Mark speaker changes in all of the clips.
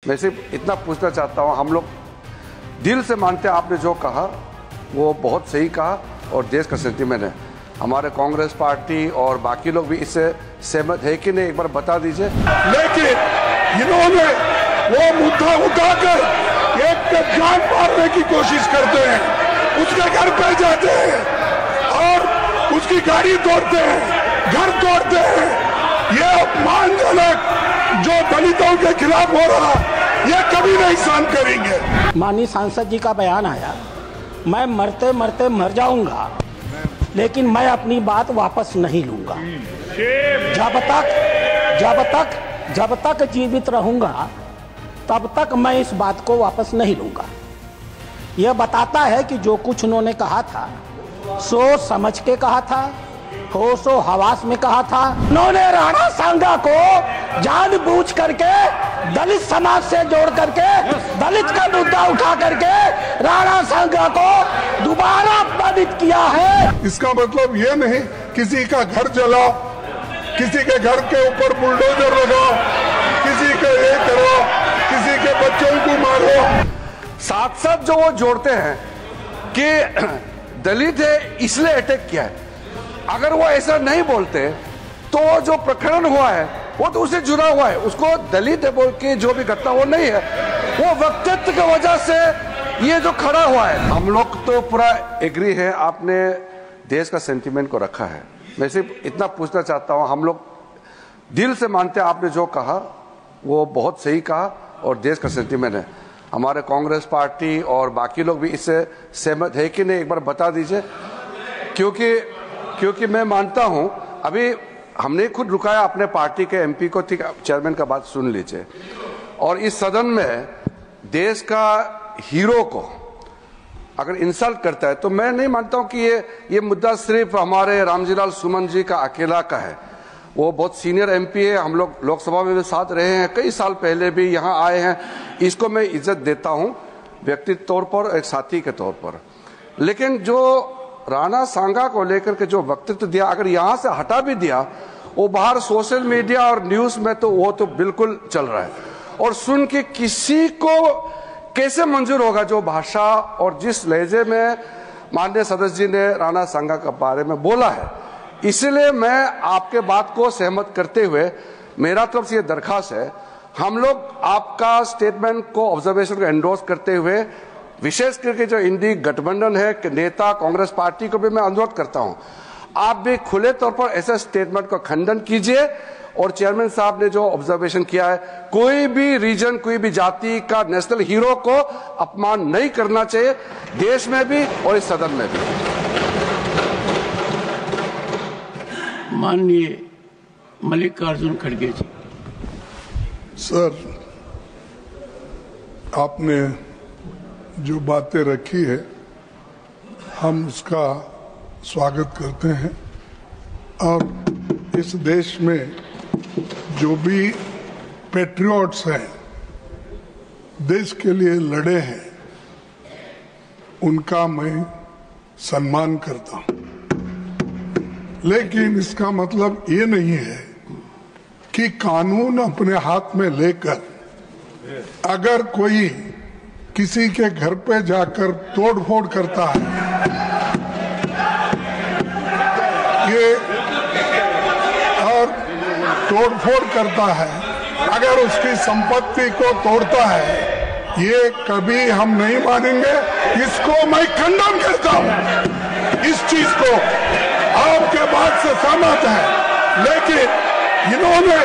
Speaker 1: मैं सिर्फ इतना पूछना चाहता हूँ, हम लोग दिल से मानते हैं आपने जो कहा वो बहुत सही कहा और देश का सेंटीमेंट है। हमारे कांग्रेस पार्टी और बाकी लोग भी इससे सहमत है कि नहीं, एक बार बता दीजिए।
Speaker 2: लेकिन इन्होंने वो मुद्दा उठाकर एक पे जान मारने की कोशिश करते हैं, उसके घर पे जाते हैं और उसकी गाड़ी तोड़ते हैं, घर तोड़ते हैं। ये अपमानजनक जो दलितों के खिलाफ हो रहा, ये कभी नहीं सहन करेंगे।
Speaker 3: माननीय सांसद जी का बयान आया, मैं मरते मरते मर जाऊंगा लेकिन मैं अपनी बात वापस नहीं लूंगा। जब तक जीवित रहूंगा तब तक मैं इस बात को वापस नहीं लूंगा। यह बताता है कि जो कुछ उन्होंने कहा था सोच समझ के कहा था, होशो हवास में कहा था। उन्होंने राणा सांगा को जानबूझ करके दलित समाज से जोड़ करके दलित का मुद्दा उठा करके राणा सांगा को दोबारा अपमानित किया है।
Speaker 2: इसका मतलब ये नहीं किसी का घर जलाओ, किसी के घर के ऊपर बुलडोजर लगाओ, किसी का ये करो, किसी के बच्चों को मारो।
Speaker 1: साथ साथ जो वो जोड़ते हैं कि दलित है इसलिए अटैक किया है, अगर वो ऐसा नहीं बोलते तो जो प्रकरण हुआ है वो तो उससे जुड़ा हुआ है, उसको दलित है बोल के जो भी घटना वो नहीं है, वो वक्तव्य की वजह से ये जो खड़ा हुआ है। हम लोग तो पूरा एग्री है, आपने देश का सेंटीमेंट को रखा है। मैं सिर्फ इतना पूछना चाहता हूँ, हम लोग दिल से मानते हैं आपने जो कहा वो बहुत सही कहा और देश का सेंटीमेंट है। हमारे कांग्रेस पार्टी और बाकी लोग भी इससे सहमत है कि नहीं, एक बार बता दीजिए। क्योंकि मैं मानता हूं, अभी हमने खुद रुकाया अपने पार्टी के एमपी को, ठीक चेयरमैन का बात सुन लीजिए। और इस सदन में देश का हीरो को अगर इंसल्ट करता है तो मैं नहीं मानता हूं कि ये मुद्दा सिर्फ हमारे रामजीलाल सुमन जी का अकेला का है। वो बहुत सीनियर एमपी है, हम लोग लोकसभा में भी साथ रहे हैं, कई साल पहले भी यहाँ आए हैं। इसको मैं इज्जत देता हूँ व्यक्तिगत तौर पर, एक साथी के तौर पर। लेकिन जो राणा सांगा को लेकर के जो वक्तव्य दिया, अगर यहाँ से हटा भी दिया, वो बाहर सोशल मीडिया और न्यूज में तो वो तो बिल्कुल चल रहा है। और सुन के किसी को कैसे मंजूर होगा जो भाषा और जिस लहजे में माननीय सदस्य जी ने राणा सांगा के बारे में बोला है। इसलिए मैं आपके बात को सहमत करते हुए मेरा तरफ से ये दरखास्त है, हम लोग आपका स्टेटमेंट को, ऑब्जर्वेशन को एंडोर्स करते हुए विशेष करके जो इंडी गठबंधन है नेता कांग्रेस पार्टी को भी मैं अनुरोध करता हूं, आप भी खुले तौर पर ऐसे स्टेटमेंट का खंडन कीजिए। और चेयरमैन साहब ने जो ऑब्जर्वेशन किया है, कोई भी रीजन, कोई भी जाति का नेशनल हीरो को अपमान नहीं करना चाहिए, देश में भी और इस सदन में भी।
Speaker 3: माननीय मल्लिकार्जुन खड़गे जी।
Speaker 2: सर, आपने जो बातें रखी है हम उसका स्वागत करते हैं। और इस देश में जो भी पैट्रियट्स हैं, देश के लिए लड़े हैं, उनका मैं सम्मान करता हूं। लेकिन इसका मतलब ये नहीं है कि कानून अपने हाथ में लेकर अगर कोई किसी के घर पे जाकर तोड़फोड़ करता है, ये और तोड़फोड़ करता है, अगर उसकी संपत्ति को तोड़ता है, ये कभी हम नहीं मानेंगे। इसको मैं खंडन करता हूं। इस चीज को आपके बात से सहमत है, लेकिन इन्होंने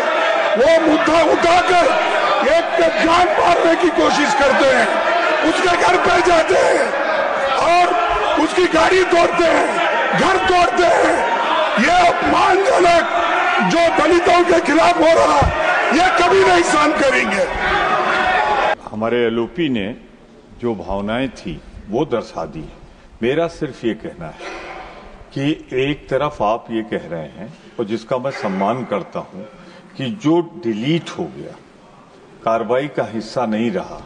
Speaker 2: वो मुद्दा उठाकर एक पे जान मारने की कोशिश करते हैं, उसके घर पे जाते हैं और उसकी गाड़ी तोड़ते हैं, घर तोड़ते हैं। ये अपमानजनक जो दलितों के खिलाफ हो रहा, ये कभी नहीं सहन करेंगे।
Speaker 4: हमारे एलओपी ने जो भावनाएं थी वो दर्शा दी। मेरा सिर्फ ये कहना है कि एक तरफ आप ये कह रहे हैं, और जिसका मैं सम्मान करता हूं, कि जो डिलीट हो गया, कार्रवाई का हिस्सा नहीं रहा,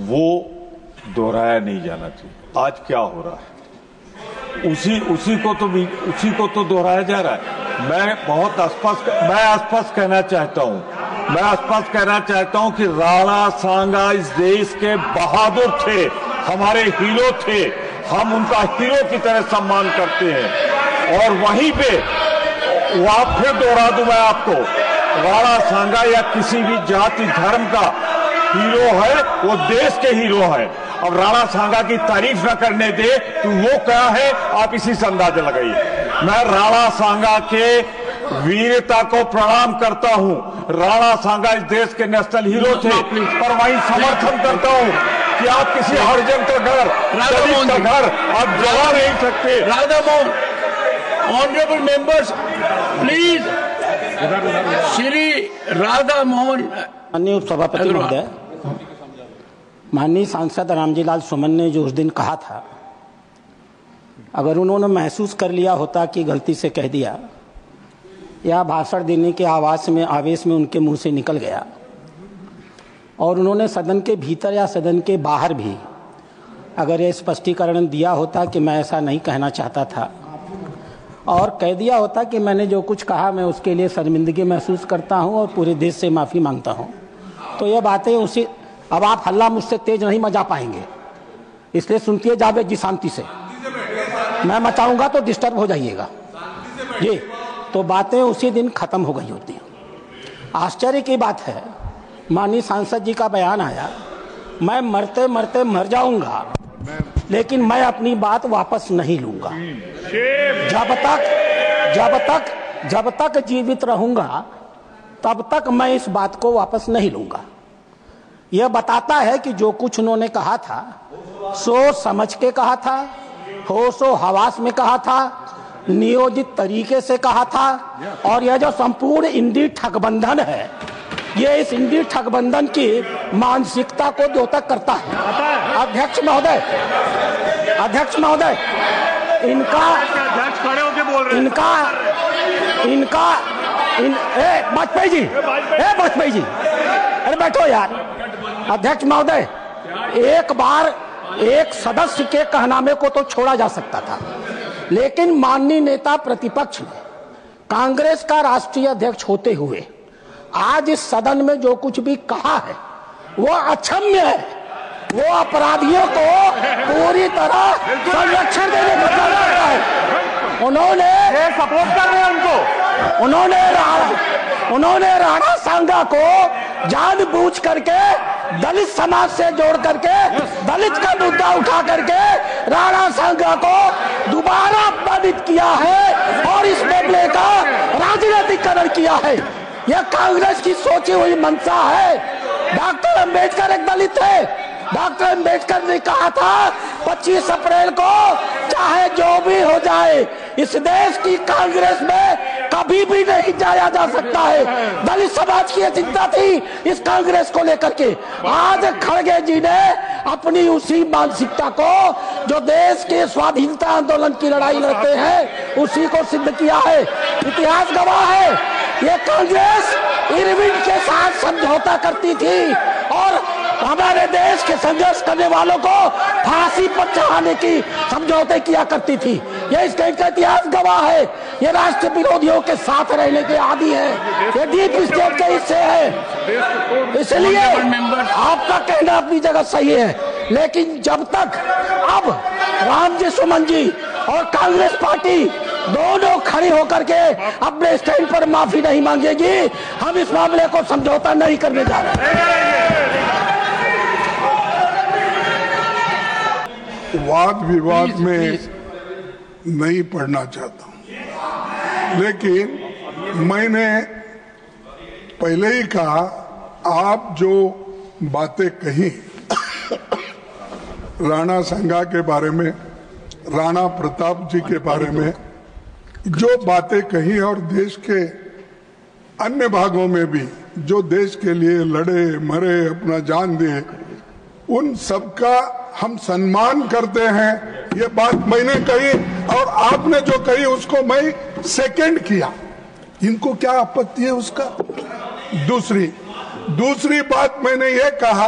Speaker 4: वो दोहराया नहीं जाना चाहिए। आज क्या हो रहा है उसी को तो दोहराया जा रहा है। मैं बहुत स्पष्ट कहना चाहता हूं मैं स्पष्ट कहना चाहता हूं कि राणा सांगा इस देश के बहादुर थे, हमारे हीरो थे, हम उनका हीरो की तरह सम्मान करते हैं। और वहीं पे आप फिर दोहरा दूं मैं आपको, राणा सांगा या किसी भी जाति धर्म का हीरो है, वो देश के हीरो है। अब राणा सांगा की तारीफ न करने दे तो वो क्या है, आप इसी से अंदाजा लगाइए। मैं राणा सांगा के वीरता को प्रणाम करता हूं। राणा सांगा इस देश के नेशनल हीरो थे, पर वहीं समर्थन करता हूं कि आप किसी हरिजन का घर, दलित का घर आप जला नहीं सकते।
Speaker 5: Radha Mohan, honourable members please, Shri Radha Mohan.
Speaker 3: माननीय उपसभापति महोदय, माननीय सांसद रामजी लाल सुमन ने जो उस दिन कहा था, अगर उन्होंने महसूस कर लिया होता कि गलती से कह दिया या भाषण देने के आवेश में उनके मुंह से निकल गया, और उन्होंने सदन के भीतर या सदन के बाहर भी अगर ये स्पष्टीकरण दिया होता कि मैं ऐसा नहीं कहना चाहता था, और कह दिया होता कि मैंने जो कुछ कहा मैं उसके लिए शर्मिंदगी महसूस करता हूं और पूरे देश से माफ़ी मांगता हूं, तो ये बातें उसी, अब आप हल्ला मुझसे तेज नहीं मचा पाएंगे, इसलिए सुनती जावेद जी शांति से। मैं मचाऊंगा तो डिस्टर्ब हो जाइएगा जी, तो बातें उसी दिन खत्म हो गई होती हैं। आश्चर्य की बात है, माननीय सांसद जी का बयान आया, मैं मरते मरते मर जाऊंगा लेकिन मैं अपनी बात वापस नहीं लूंगा। जब तक जीवित रहूंगा तब तक मैं इस बात को वापस नहीं लूंगा। यह बताता है कि जो कुछ उन्होंने कहा था सोच समझ के कहा था, होशो हवास में कहा था, नियोजित तरीके से कहा था, और यह जो संपूर्ण इंडी ठगबंधन है, ये इस इंडी ठगबंधन की मानसिकता को द्योतक करता है। अध्यक्ष महोदय, वाजपेयी जी, अरे बैठो यार। अध्यक्ष महोदय, एक बार एक सदस्य के कहनामे को तो छोड़ा जा सकता था, लेकिन माननीय नेता प्रतिपक्ष ने कांग्रेस का राष्ट्रीय अध्यक्ष होते हुए आज इस सदन में जो कुछ भी कहा है वो अक्षम्य है। वो अपराधियों को पूरी तरह संरक्षण देने का काम करता है। उन्होंने सपोर्ट कर रहे हैं उनको, उन्होंने राणा सांगा को जानबूझ करके दलित समाज से जोड़ करके दलित का मुद्दा उठा करके राणा सांगा को दोबारा अपमानित किया है और इस मामले का राजनीतिकरण किया है। यह कांग्रेस की सोची हुई मंशा है। डॉक्टर अंबेडकर एक दलित थे। डॉक्टर अंबेडकर ने कहा था 25 अप्रैल को चाहे जो भी हो जाए इस देश की कांग्रेस में कभी भी नहीं जाया जा सकता है। दलित समाज की चिंता थी इस कांग्रेस को लेकर के। आज खड़गे जी ने अपनी उसी मानसिकता को जो देश के स्वाधीनता आंदोलन की लड़ाई लड़ते हैं उसी को सिद्ध किया है। इतिहास गवाह है, ये कांग्रेस इरविन के साथ समझौता करती थी और हमारे देश के संघर्ष करने वालों को फांसी पर चढ़ाने की समझौते किया करती थी। ये इस देश का इतिहास गवाह है। ये राष्ट्र विरोधियों के साथ रहने के आदी है, ये डीप स्टेट के हिस्से है। इसलिए आपका कहना अपनी जगह सही है, लेकिन जब तक अब रामजी सुमन जी और कांग्रेस पार्टी दोनों खड़ी होकर के अपने स्टैंड पर माफी नहीं मांगेगी, हम इस मामले को समझौता नहीं करने जा रहे।
Speaker 2: वाद विवाद में नहीं पढ़ना चाहता हूं, लेकिन मैंने पहले ही कहा, आप जो बातें कही राणा सांगा के बारे में, राणा प्रताप जी के बारे में जो बातें कही और देश के अन्य भागों में भी जो देश के लिए लड़े मरे अपना जान दिए, उन सबका हम सम्मान करते हैं। ये बात मैंने कही और आपने जो कही उसको मैं सेकंड किया। इनको क्या आपत्ति है उसका? दूसरी बात मैंने ये कहा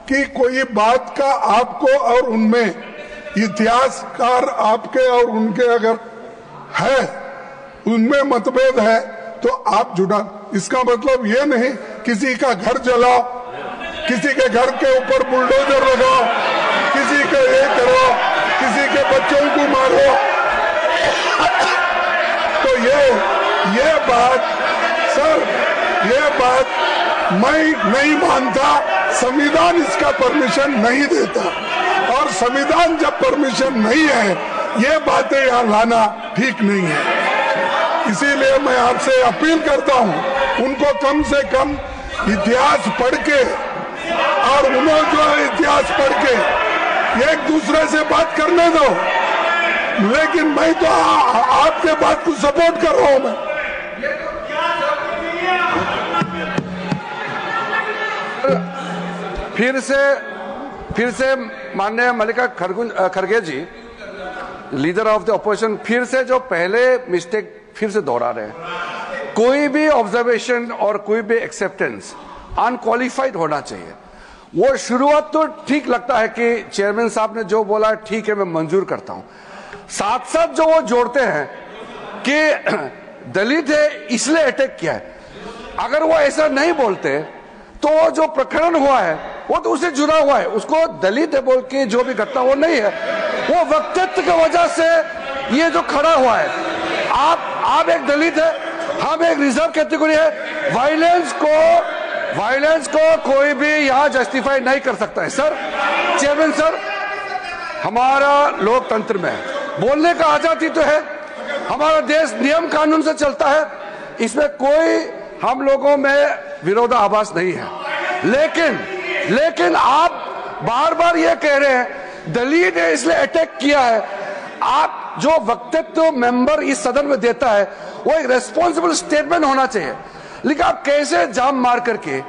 Speaker 2: कि कोई बात का आपको और उनमें इतिहासकार आपके और उनके अगर है, उनमें मतभेद है तो आप जुड़ा। इसका मतलब ये नहीं किसी का घर जलाओ, किसी के घर के ऊपर बुलडोजर लगाओ, किसी का ये करो, किसी के बच्चों को मारो। तो ये बात सर, ये बात मैं नहीं मानता। संविधान इसका परमिशन नहीं देता, और संविधान जब परमिशन नहीं है, ये बातें यहाँ लाना ठीक नहीं है। इसीलिए मैं आपसे अपील करता हूँ, उनको कम से कम इतिहास पढ़ के, और उन्होंने जो इतिहास पढ़ के एक दूसरे से बात करने दो। लेकिन मैं तो आपके बात को सपोर्ट कर रहा हूं। मैं
Speaker 1: फिर से माननीय मल्लिका खड़गे जी, लीडर ऑफ द ऑपोजिशन, फिर से जो पहले मिस्टेक फिर से दोहरा रहे हैं। कोई भी ऑब्जर्वेशन और कोई भी एक्सेप्टेंस अनक्वालिफाइड होना चाहिए। वो शुरुआत तो ठीक लगता है कि चेयरमैन साहब ने जो बोला ठीक है, मैं मंजूर करता हूं। साथ साथ जो वो जोड़ते हैं कि दलित है इसलिए अटैक किया है, अगर वो ऐसा नहीं बोलते तो जो प्रकरण हुआ है वो तो उससे जुड़ा हुआ है। उसको दलित है बोल के जो भी घटना वो नहीं है, वो वक्तव्य की वजह से ये जो खड़ा हुआ है। आप एक दलित है, हम एक रिजर्व कैटेगरी है। वायलेंस को कोई भी यहां जस्टिफाई नहीं कर सकता है। सर, चेयरमैन सर, हमारा लोकतंत्र में बोलने का आजादी तो है, हमारा देश नियम कानून से चलता है, इसमें कोई हम लोगों में विरोधाभास नहीं है। लेकिन आप बार बार ये कह रहे हैं दलित है इसलिए अटैक किया है। आप जो वक्तव्य मेंबर इस सदन में देता है वो एक रेस्पॉन्सिबल स्टेटमेंट होना चाहिए। लेकिन आप कैसे जाम मार करके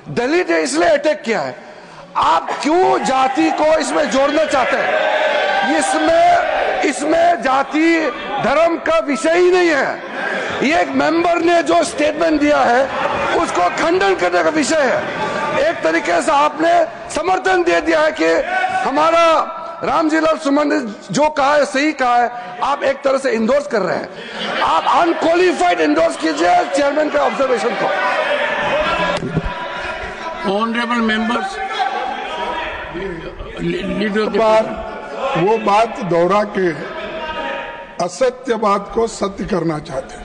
Speaker 1: दलित है इसलिए अटैक किया है, आप क्यों जाति को इसमें जोड़ना चाहते हैं? इसमें जाति धर्म का विषय ही नहीं है। ये एक मेंबर ने जो स्टेटमेंट दिया है उसको खंडन करने का विषय है। एक तरीके से आपने समर्थन दे दिया है कि हमारा रामजीलाल सुमन ने जो कहा है सही कहा है, आप एक तरह से इंडोर्स कर रहे हैं। आप अनक्वालिफाइड इंडोर्स कीजिए चेयरमैन के ऑब्जर्वेशन को।
Speaker 5: ऑनरेबल मेंबर्स,
Speaker 2: वो बात दोहरा के असत्य बात को सत्य करना चाहते हैं।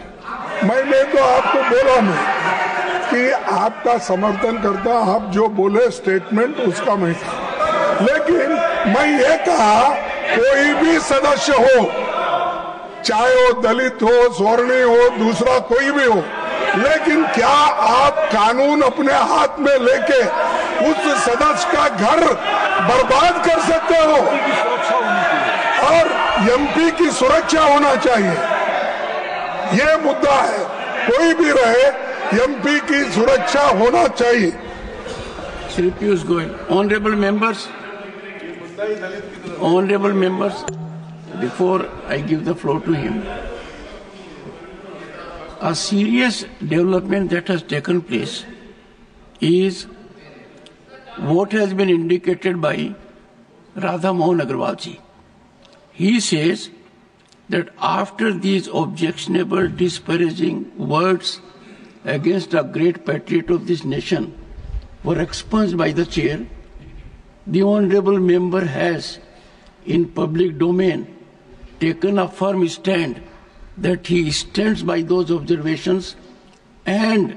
Speaker 2: मैंने तो आपको बोला मैं कि आपका समर्थन करता, आप जो बोले स्टेटमेंट उसका मैं था। लेकिन मैं ये कहा कोई भी सदस्य हो, चाहे वो दलित हो, स्वर्णीय हो, दूसरा कोई भी हो, लेकिन क्या आप कानून अपने हाथ में लेके उस सदस्य का घर बर्बाद कर सकते हो? और एमपी की सुरक्षा होना चाहिए, ये मुद्दा है। कोई भी रहे, एमपी की सुरक्षा होना चाहिए।
Speaker 5: Shri Piyush Goyal, honorable members, before I give the floor to him, a serious development that has taken place is what has been indicated by Radha Mohan Agarwal ji. He says that after these objectionable, disparaging words against a great patriot of this nation were expunged by the chair, the honorable member has, in public domain, taken a firm stand that he stands by those observations and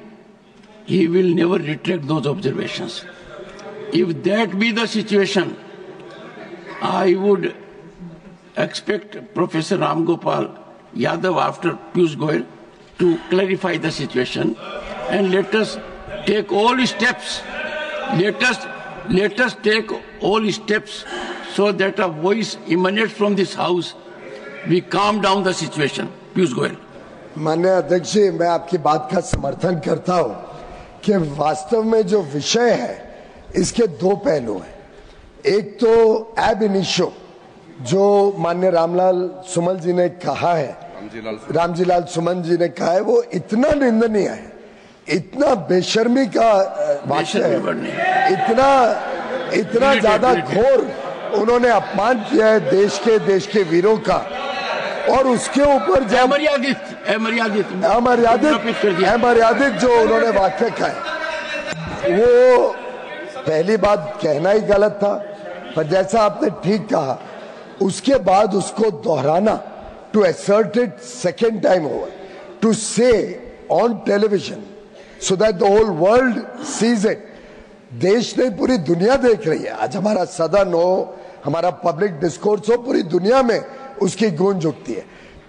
Speaker 5: he will never retract those observations. If that be the situation, I would expect Professor Ram Gopal Yadav after Piyush Goyal to clarify the situation, and let us take all steps. Let us take all steps so that a voice emanates from this house. We calm down the situation. Piyush Goyal.
Speaker 6: माननीय अध्यक्ष जी, मैं आपकी बात का समर्थन करता हूं कि वास्तव में जो विषय है इसके दो पहलू हैं। एक तो एब इनिशियो जो माननीय रामजीलाल सुमन जी ने कहा है, वो इतना निंदनीय है, इतना बेशर्मी का वाक्य है, इतना ज्यादा घोर उन्होंने अपमान किया है देश के वीरों का। और उसके ऊपर जब अमर्यादित जो उन्होंने वाक्य कहा है, वो पहली बात कहना ही गलत था, पर जैसा आपने ठीक कहा उसके बाद उसको दोहराना, to assert it second time over, to say on television so that the whole world sees it. देश नहीं पूरी दुनिया देख रही है। आज हमारा सदन हो, हमारा पब्लिक डिस्कोर्स हो, पूरी दुनिया में उसकी गूंज उठती है।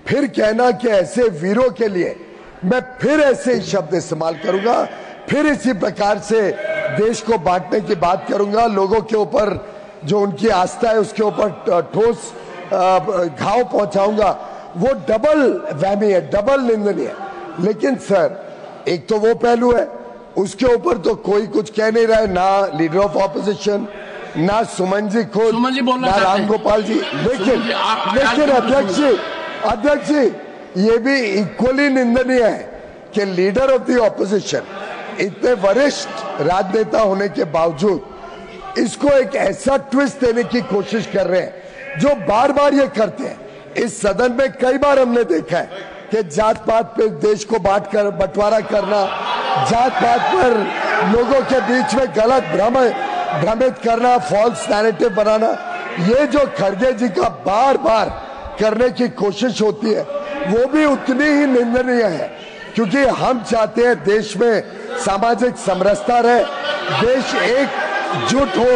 Speaker 6: फिर कहना कि ऐसे वीरों के लिए मैं फिर ऐसे ही शब्द इस्तेमाल करूंगा, फिर इसी प्रकार से देश को बांटने की बात करूंगा, लोगों के ऊपर जो उनकी आस्था है उसके ऊपर ठोस घाव पहुंचाऊंगा, वो डबल वहमी है, डबल निंदनीय है। लेकिन सर एक तो वो पहलू है, उसके ऊपर तो कोई कुछ कह नहीं रहा है, ना लीडर ऑफ ऑपोजिशन, ना सुमन जी खुद, ना राम गोपाल जी। लेकिन अध्यक्ष जी ये भी इक्वली निंदनीय है कि लीडर ऑफ द ऑपोजिशन इतने वरिष्ठ राजनेता होने के बावजूद इसको एक ऐसा ट्विस्ट देने की कोशिश कर रहे हैं जो बार बार ये करते हैं। इस सदन में कई बार हमने देखा है कि जात पात पे देश को बंटवारा करना, जात पात पर लोगों के बीच में गलत भ्रमित करना, फॉल्स नैरेटिव बनाना, ये जो खड़गे जी का बार बार करने की कोशिश होती है वो भी उतनी ही निंदनीय है, क्योंकि हम चाहते हैं देश में सामाजिक समरसता रहे, देश एकजुट हो।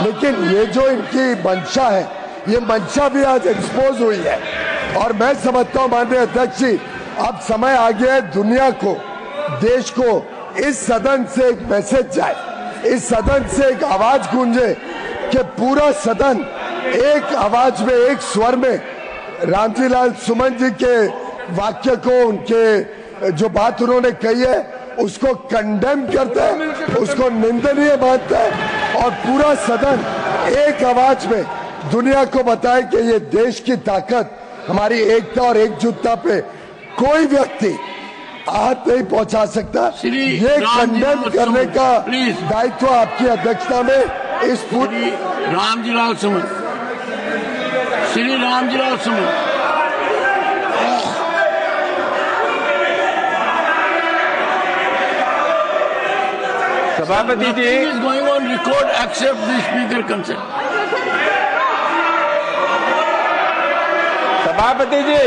Speaker 6: लेकिन ये जो इनकी मंशा है, ये मंशा भी आज एक्सपोज हुई है। और मैं समझता हूं माननीय अध्यक्ष जी, अब समय आ गया है दुनिया को, देश को इस सदन से एक मैसेज जाए, इस सदन से एक आवाज गूंजे कि पूरा सदन एक आवाज में, एक स्वर में रामजी लाल सुमन जी के वाक्य को, उनके जो बात उन्होंने कही है उसको कंडेम करता है, उसको निंदनीय मानता है, और पूरा सदन एक आवाज में दुनिया को बताए कि ये देश की ताकत, हमारी एकता और एकजुटता पे कोई व्यक्ति आहत नहीं पहुंचा सकता। ये कंडेम करने का दायित्व आपकी अध्यक्षता में इस पूरी
Speaker 5: रामजीलाल सुमन, श्री रामजीलाल सुमन।
Speaker 7: सभापति जी
Speaker 5: is going on record except the speaker consent.
Speaker 7: सभापति जी,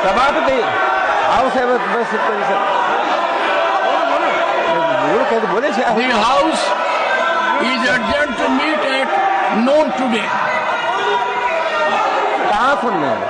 Speaker 7: सभापति हाउस है बस बोले
Speaker 5: The house is adjourned to meet at noon today.
Speaker 7: कहाँ सुन रहे हैं?